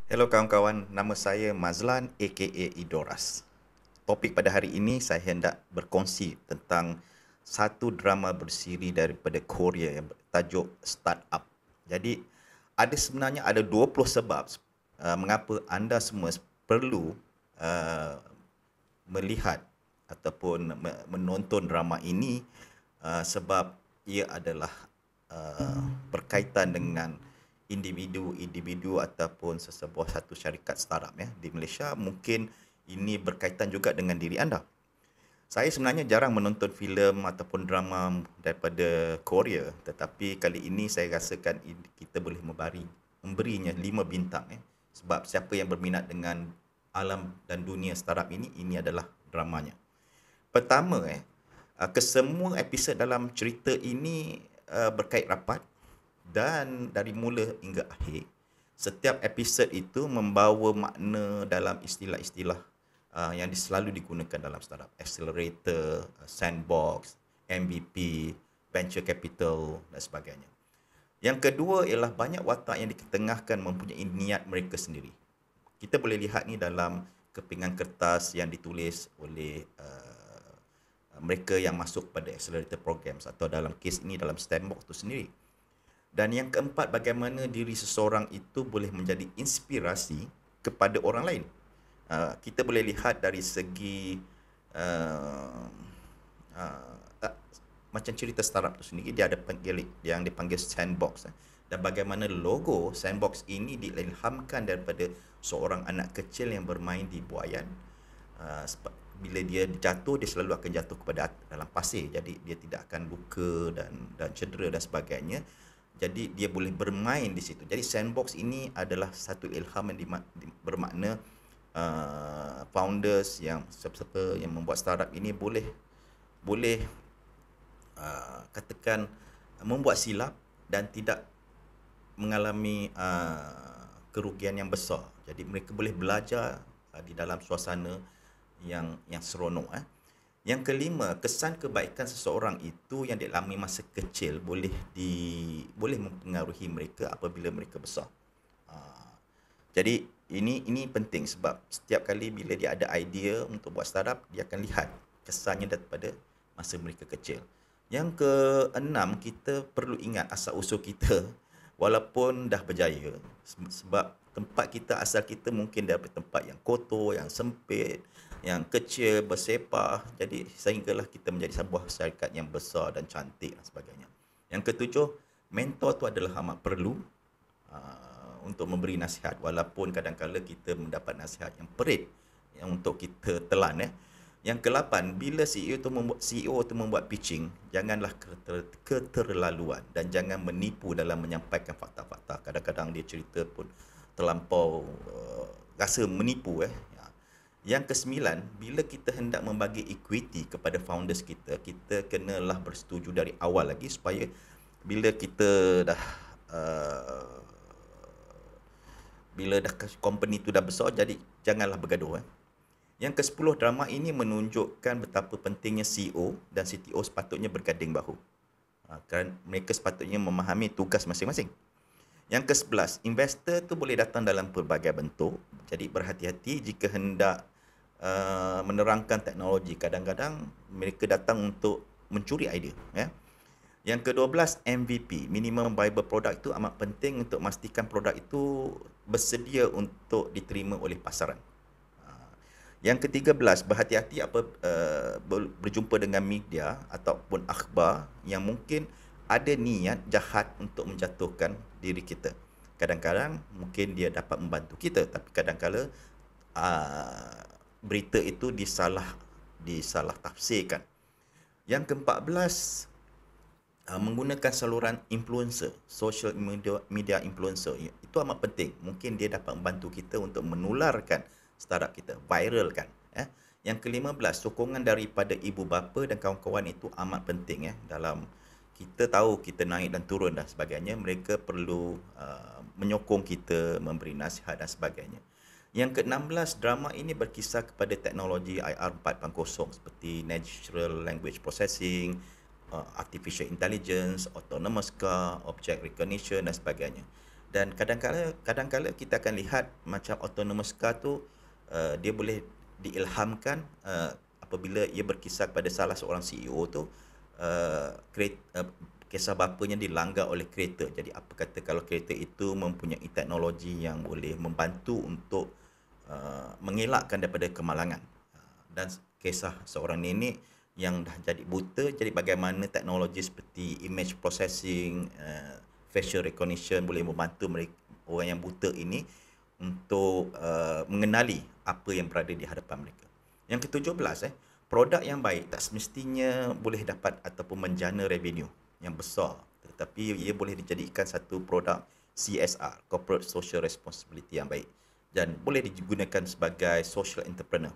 Hello kawan-kawan, nama saya Mazlan aka Idoras. Topik pada hari ini saya hendak berkongsi tentang satu drama bersiri daripada Korea yang bertajuk Startup. Jadi sebenarnya ada 20 sebab mengapa anda semua perlu uh, melihat ataupun menonton drama ini, sebab ia adalah berkaitan dengan individu-individu ataupun sesebuah satu syarikat startup ya di Malaysia. Mungkin ini berkaitan juga dengan diri anda. Saya sebenarnya jarang menonton filem ataupun drama daripada Korea, tetapi kali ini saya rasakan kita boleh memberinya 5 bintang ya. Sebab siapa yang berminat dengan alam dan dunia startup ini adalah dramanya. Pertama kesemua episod dalam cerita ini berkait rapat, dan dari mula hingga akhir setiap episod itu membawa makna dalam istilah-istilah yang selalu digunakan dalam startup: accelerator, sandbox, MVP, venture capital dan sebagainya. Yang kedua ialah banyak watak yang diketengahkan mempunyai niat mereka sendiri. Kita boleh lihat ni dalam kepingan kertas yang ditulis oleh mereka yang masuk pada accelerator programs, atau dalam kes ini dalam sandbox itu sendiri. Dan yang keempat, bagaimana diri seseorang itu boleh menjadi inspirasi kepada orang lain. Kita boleh lihat dari segi uh, uh, uh, macam cerita startup tu sendiri, dia ada yang dipanggil sandbox. Dan bagaimana logo sandbox ini diilhamkan daripada seorang anak kecil yang bermain di buaian. Bila dia jatuh, dia selalu akan jatuh kepada dalam pasir, jadi dia tidak akan luka dan cedera dan sebagainya. Jadi dia boleh bermain di situ. Jadi sandbox ini adalah satu ilham yang bermakna founders yang siapa yang membuat startup ini boleh katakan membuat silap dan tidak mengalami kerugian yang besar. Jadi mereka boleh belajar di dalam suasana yang seronok. Yang kelima, kesan kebaikan seseorang itu yang dialami masa kecil boleh mempengaruhi mereka apabila mereka besar. Jadi ini penting, sebab setiap kali bila dia ada idea untuk buat startup, dia akan lihat kesannya daripada masa mereka kecil. Yang keenam, kita perlu ingat asal usul kita walaupun dah berjaya, sebab tempat kita, asal kita mungkin daripada tempat yang kotor, yang sempit, yang kecil, bersepah. Jadi sehinggalah kita menjadi sebuah syarikat yang besar dan cantik dan sebagainya. Yang ketujuh, mentor tu adalah amat perlu untuk memberi nasihat, walaupun kadang-kadang kita mendapat nasihat yang perit yang untuk kita telan. Yang ke-8, bila CEO tu membuat pitching, janganlah keterlaluan dan jangan menipu dalam menyampaikan fakta-fakta. Kadang-kadang dia cerita pun terlampau rasa menipu. Yang ke-9, bila kita hendak membagi equity kepada founders kita, kita kenalah bersetuju dari awal lagi, supaya bila kita dah company tu dah besar, jadi janganlah bergaduh. Yang ke-10, drama ini menunjukkan betapa pentingnya CEO dan CTO sepatutnya berganding bahu. Kerana mereka sepatutnya memahami tugas masing-masing. Yang ke-11, investor tu boleh datang dalam pelbagai bentuk. Jadi berhati-hati jika hendak menerangkan teknologi. Kadang-kadang mereka datang untuk mencuri idea. Yang ke-12, MVP, minimum viable product, itu amat penting untuk memastikan produk itu bersedia untuk diterima oleh pasaran. Yang ke-13, berhati-hati berjumpa dengan media ataupun akhbar yang mungkin ada niat jahat untuk menjatuhkan diri kita. Kadang-kadang mungkin dia dapat membantu kita, tapi kadang-kadang berita itu disalah tafsirkan. Yang ke-14, menggunakan saluran influencer, social media influencer, itu amat penting. Mungkin dia dapat membantu kita untuk menularkan startup kita, viralkan. Yang ke-15, sokongan daripada ibu bapa dan kawan-kawan itu amat penting. Dalam kita tahu kita naik dan turun dan sebagainya, mereka perlu menyokong kita, memberi nasihat dan sebagainya. Yang ke-16, drama ini berkisar kepada teknologi IR 4.0 seperti natural language processing, artificial intelligence, autonomous car, object recognition dan sebagainya. Dan kadang-kala kita akan lihat macam autonomous car tu dia boleh diilhamkan apabila ia berkisar kepada salah seorang CEO tu kisah bapanya dilanggar oleh kereta. Jadi apa kata kalau kereta itu mempunyai teknologi yang boleh membantu untuk mengelakkan daripada kemalangan. Dan kisah seorang nenek yang dah jadi buta, jadi bagaimana teknologi seperti image processing, facial recognition boleh membantu mereka, orang yang buta ini untuk mengenali apa yang berada di hadapan mereka. Yang ke-17, produk yang baik tak semestinya boleh dapat ataupun menjana revenue yang besar, tetapi ia boleh dijadikan satu produk CSR, Corporate Social Responsibility yang baik, dan boleh digunakan sebagai social entrepreneur.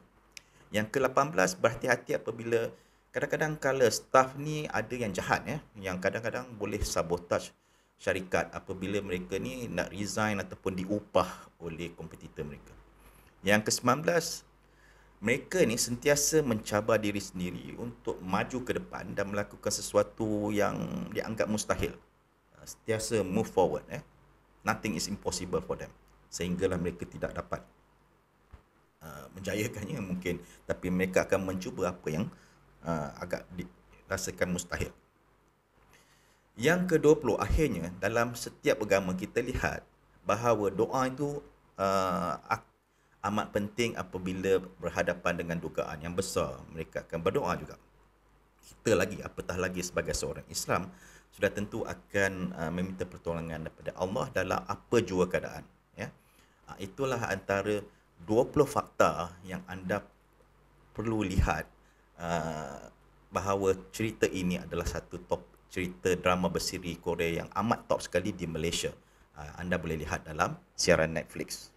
Yang ke-18, berhati-hati apabila kadang-kadang kalau staff ni ada yang jahat, yang kadang-kadang boleh sabotage syarikat apabila mereka ni nak resign ataupun diupah oleh kompetitor mereka. Yang ke-19, mereka ni sentiasa mencabar diri sendiri untuk maju ke depan dan melakukan sesuatu yang dianggap mustahil. Sentiasa move forward. Nothing is impossible for them. Sehinggalah mereka tidak dapat menjayakannya mungkin. Tapi mereka akan mencuba apa yang agak dirasakan mustahil. Yang ke-20, akhirnya dalam setiap agama kita lihat bahawa doa itu amat penting apabila berhadapan dengan dugaan yang besar. Mereka akan berdoa juga. Kita lagi, apatah lagi sebagai seorang Islam, sudah tentu akan meminta pertolongan daripada Allah dalam apa jua keadaan. Itulah antara 20 fakta yang anda perlu lihat bahawa cerita ini adalah satu top cerita drama bersiri Korea yang amat top sekali di Malaysia. Anda boleh lihat dalam siaran Netflix.